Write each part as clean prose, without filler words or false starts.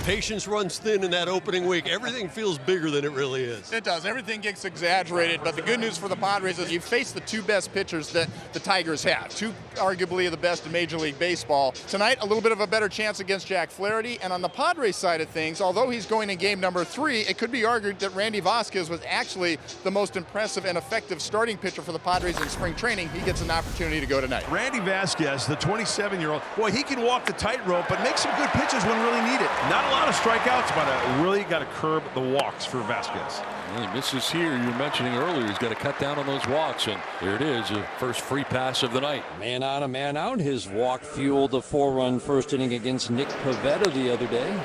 Patience runs thin in that opening week. Everything feels bigger than it really is. It does. Everything gets exaggerated, but the good news for the Padres is you face the two best pitchers that the Tigers have. Two arguably the best in Major League Baseball. Tonight, a little bit of a better chance against Jack Flaherty, and on the Padres side of things, although he's going in game number 3, it could be argued that Randy Vasquez was actually the most impressive and effective starting pitcher for the Padres in spring training. He gets an opportunity to go tonight. Randy Vasquez, the 27-year-old, boy, he can walk the tightrope, but make some good pitches when really needed. Not a lot of strikeouts, but really got to curb the walks for Vasquez. Well, he misses here. You were mentioning earlier he's got to cut down on those walks, and here it is, the first free pass of the night. Man on a man out. His walk fueled the 4-run first inning against Nick Pivetta the other day.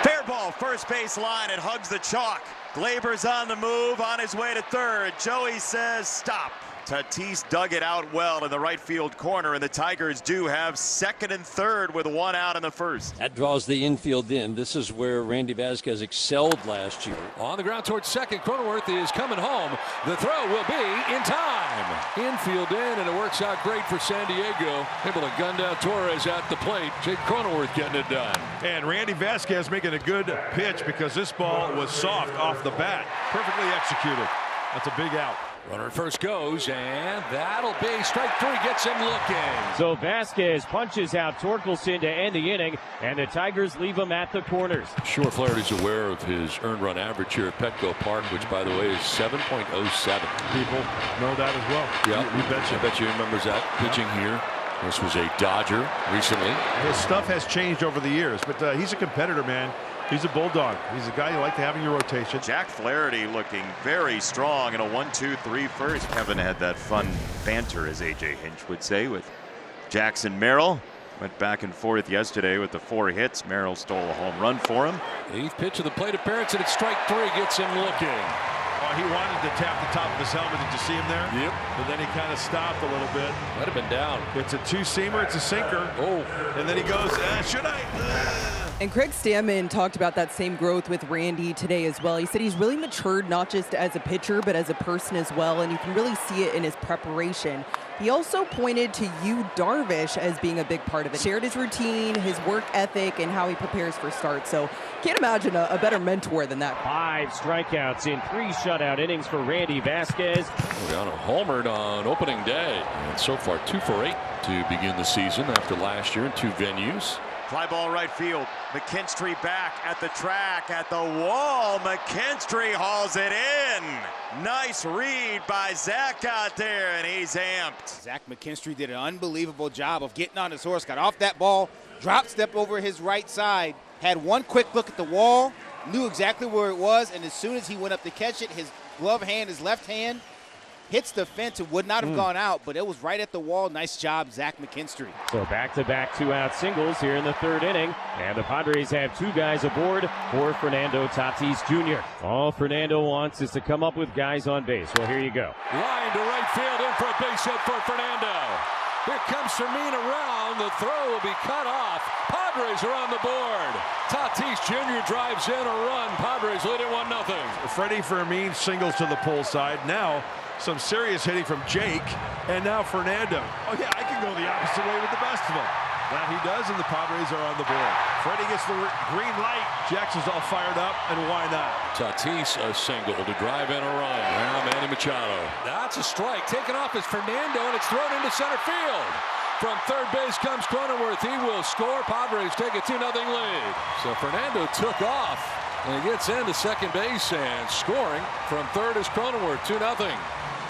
Fair ball, first base line. It hugs the chalk. Gleyber's on the move, on his way to third. Joey says stop. Tatis dug it out well in the right field corner, and the Tigers do have second and third with one out in the first. That draws the infield in. This is where Randy Vasquez excelled last year. On the ground towards second, Cronenworth is coming home. The throw will be in time. Infield in, and it works out great for San Diego. Able to gun down Torres at the plate. Jake Cronenworth getting it done. And Randy Vasquez making a good pitch because this ball was soft off the bat. Perfectly executed. That's a big out. Runner at first goes, and that'll be strike 3, gets him looking. So Vasquez punches out Torkelson to end the inning, and the Tigers leave him at the corners. Sure, Flaherty's aware of his earned run average here at Petco Park, which, by the way, is 7.07. People know that as well. Yeah, you betcha. I bet you remembers that pitching here. This was a Dodger recently. His stuff has changed over the years, but he's a competitor, man. He's a bulldog. He's a guy you like to have in your rotation. Jack Flaherty looking very strong in a 1-2-3 first. Kevin had that fun banter, as A.J. Hinch would say, with Jackson Merrill. Went back and forth yesterday with the 4 hits. Merrill stole a home run for him. 8th pitch of the plate appearance, and it's strike 3, gets him looking. Oh, he wanted to tap the top of his helmet. Did you see him there? Yep. But then he kind of stopped a little bit. Might have been down. It's a 2-seamer. It's a sinker. Oh. And then he goes, should I? And Craig Stammen talked about that same growth with Randy today as well. He said he's really matured, not just as a pitcher, but as a person as well. And you can really see it in his preparation. He also pointed to Yu Darvish as being a big part of it. Shared his routine, his work ethic, and how he prepares for starts. So can't imagine a better mentor than that. 5 strikeouts in 3 shutout innings for Randy Vasquez. Oriano homered on opening day. And so far 2 for 8 to begin the season after last year in 2 venues. Fly ball right field. McKinstry back at the track, at the wall. McKinstry hauls it in. Nice read by Zach out there, and he's amped. Zach McKinstry did an unbelievable job of getting on his horse, got off that ball, drop step over his right side, had one quick look at the wall, knew exactly where it was, and as soon as he went up to catch it, his glove hand, his left hand, hits the fence. It would not have gone out, but it was right at the wall. Nice job, Zach McKinstry. So back-to-back 2-out singles here in the 3rd inning. And the Padres have 2 guys aboard for Fernando Tatis Jr. All Fernando wants is to come up with guys on base. Well, here you go. Line to right field, in for a base hit for Fernando. Here comes Fermin around. The throw will be cut off. Padres are on the board. Tatis Jr. drives in a run. Padres lead it 1-0. Freddie Fermin singles to the pull side. Now some serious hitting from Jake, and now Fernando. Oh yeah, I can go the opposite way with the best of them. That he does, and the Padres are on the board. Freddie gets the green light. Jackson's all fired up, and why not? Tatis a single to drive in a run. Now Manny Machado. That's a strike. Taken off is Fernando, and it's thrown into center field. From third base comes Cronenworth. He will score. Padres take a 2-0 lead. So Fernando took off, and he gets into second base, and scoring from third is Cronenworth. 2-0.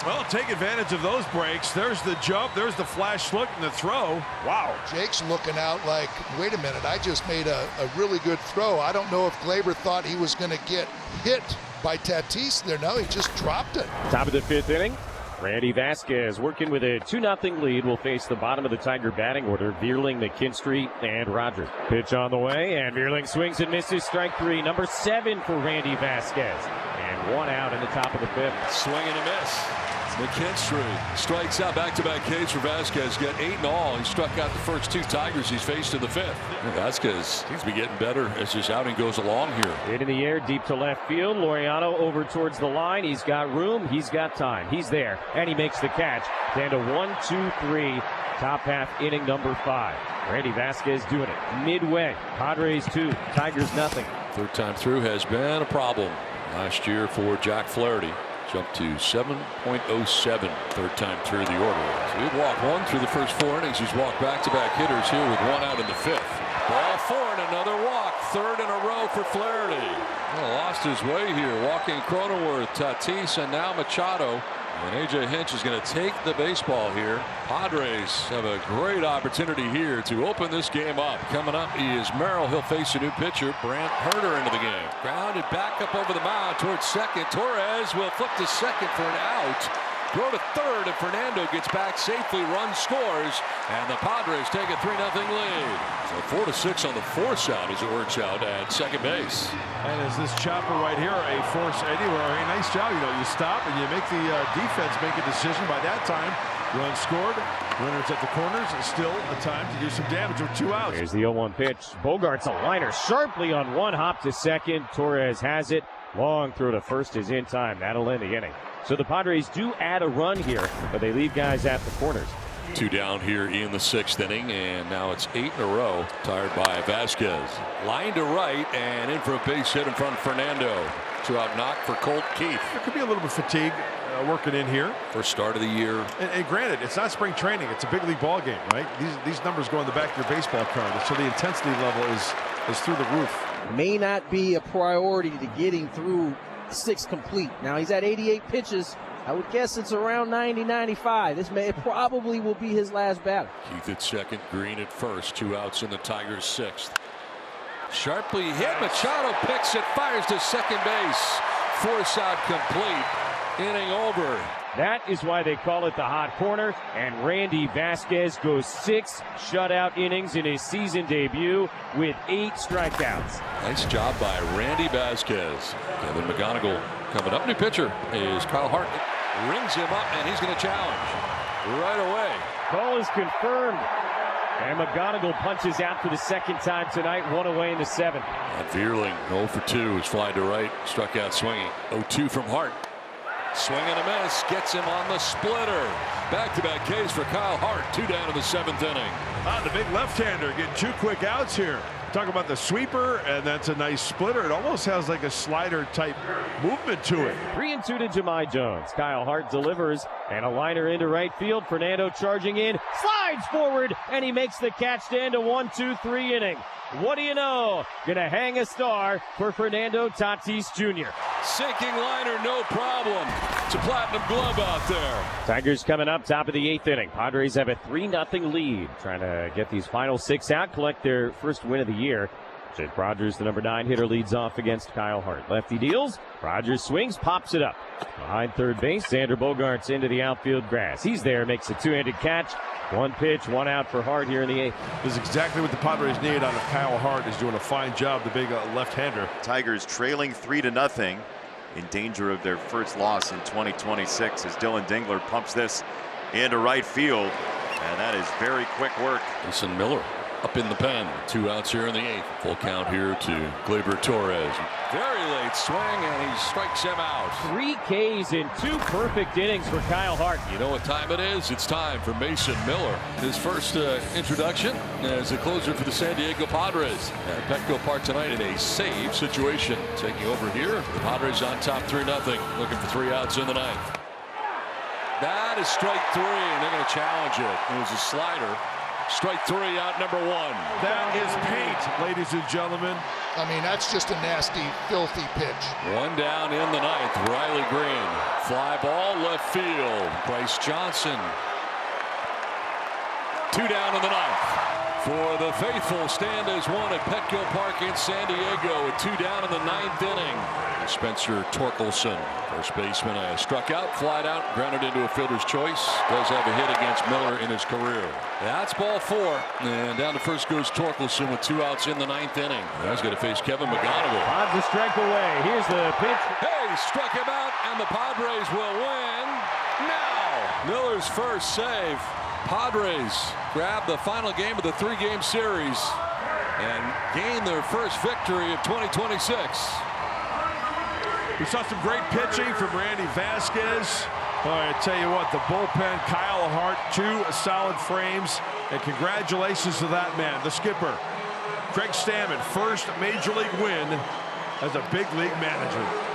Well, take advantage of those breaks. There's the jump. There's the flash look and the throw. Wow. Jake's looking out like, wait a minute, I just made a really good throw. I don't know if Gleyber thought he was going to get hit by Tatis there. No, he just dropped it. Top of the 5th inning. Randy Vasquez working with a 2-0 lead will face the bottom of the Tiger batting order. Vierling, McKinstry, and Rogers. Pitch on the way, and Vierling swings and misses. Strike 3, number 7 for Randy Vasquez. And 1 out in the top of the 5th. Swing and a miss. It's McKinstry strikes out. Back-to-back Ks for Vasquez. Get 8 in all. He struck out the first 2 Tigers he's faced in the 5th. Vasquez seems to be getting better as this outing goes along here. Hit in the air, deep to left field. Laureano over towards the line. He's got room. He's got time. He's there, and he makes the catch. Down to 1-2-3. Top half inning number 5. Randy Vasquez doing it midway. Padres 2, Tigers nothing. Third time through has been a problem last year for Jack Flaherty. Jumped to 7.07 third time through the order. So he'd walk 1 through the first 4 innings. He's walked back-to-back hitters here with 1 out in the 5th. Ball 4 and another walk. 3rd in a row for Flaherty. Well, lost his way here. Walking Cronenworth, Tatis, and now Machado. And A.J. Hinch is going to take the baseball here. Padres have a great opportunity here to open this game up. Coming up is Merrill. He'll face a new pitcher, Brant Herter, into the game. Grounded back up over the mound towards second. Torres will flip to second for an out. Throw to third, and Fernando gets back safely. Run scores, and the Padres take a 3-0 lead. So 4-6 on the force out as it works out at second base. And is this chopper right here a force anywhere? A nice job. You know, you stop and you make the defense make a decision. By that time, run scored. Runners at the corners. Still a time to do some damage with 2 outs. Here's the 0-1 pitch. Bogart's a liner sharply on 1 hop to second. Torres has it. Long throw to first is in time. That'll end the inning. So the Padres do add a run here, but they leave guys at the corners. 2 down here in the 6th inning, and now it's 8 in a row. Tired by Vasquez. Line to right and in for a base hit in front of Fernando. 2-out knock for Colt Keith. There could be a little bit of fatigue working in here. First start of the year. And granted, it's not spring training. It's a big league ball game, right? These numbers go on the back of your baseball card. So the intensity level is through the roof. May not be a priority to getting through 6 complete. Now he's at 88 pitches. I would guess it's around 90, 95. This probably will be his last batter. Keith at second, Green at first. 2 outs in the Tigers' 6th. Sharply hit. Machado picks it, fires to second base. Force out complete. Inning over. That is why they call it the hot corner. And Randy Vasquez goes 6 shutout innings in his season debut with 8 strikeouts. Nice job by Randy Vasquez. Kevin McGonigal coming up. New pitcher is Kyle Hart. Rings him up, and he's going to challenge right away. Call is confirmed. And McGonigal punches out for the 2nd time tonight. 1 away in the 7th. And Vierling 0 for 2 is fly to right. Struck out swinging. 0-2 from Hart. Swing and a miss, gets him on the splitter. Back-to-back Ks for Kyle Hart. 2 down in the 7th inning. The big left-hander getting 2 quick outs here. Talk about the sweeper, and that's a nice splitter. It almost has like a slider-type movement to it. 3-2 to Jahmai Jones. Kyle Hart delivers, and a liner into right field. Fernando charging in, slides forward, and he makes the catch to end a 1-2-3 inning. What do you know? Gonna hang a star for Fernando Tatis Jr. Sinking liner, no problem. It's a platinum glove out there. Tigers coming up, top of the 8th inning. Padres have a 3-0 lead. Trying to get these final 6 out, collect their first win of the year. Jake Rogers, the number 9 hitter, leads off against Kyle Hart. Lefty deals. Rogers swings, pops it up. Behind third base, Xander Bogaerts into the outfield grass. He's there, makes a 2-handed catch. 1 pitch, 1 out for Hart here in the 8th. This is exactly what the Padres need out of Kyle Hart. Is doing a fine job, the big left-hander. Tigers trailing 3-0, in danger of their first loss in 2026 as Dylan Dingler pumps this into right field, and that is very quick work. Jason Miller up in the pen. 2 outs here in the 8th. Full count here to Gleyber Torres. Very late swing, and he strikes him out. 3 Ks in 2 perfect innings for Kyle Hart. You know what time it is? It's time for Mason Miller. His first introduction as a closer for the San Diego Padres at Petco Park tonight in a save situation. Taking over here, the Padres on top 3-0, looking for 3 outs in the 9th. That is strike 3, and they're going to challenge it. It was a slider. Strike 3, out number 1. That is paint, ladies and gentlemen. I mean, that's just a nasty, filthy pitch. 1 down in the 9th. Riley Green. Fly ball left field. Bryce Johnson. 2 down in the 9th. For the faithful, stand as 1 at Petco Park in San Diego. 2 down in the 9th inning. Spencer Torkelson, first baseman, struck out, flied out, grounded into a fielder's choice. Does have a hit against Miller in his career. That's ball 4, and down to first goes Torkelson with 2 outs in the 9th inning. Now he's going to face Kevin McGonigal. Odds a strike away. Here's the pitch. Hey, struck him out, and the Padres will win now. Miller's first save. Padres grab the final game of the 3-game series and gain their first victory of 2026. We saw some great pitching from Randy Vasquez. Oh, I tell you what, the bullpen, Kyle Hart, 2 solid frames, and congratulations to that man, the skipper, Craig Stammen, first major league win as a big league manager.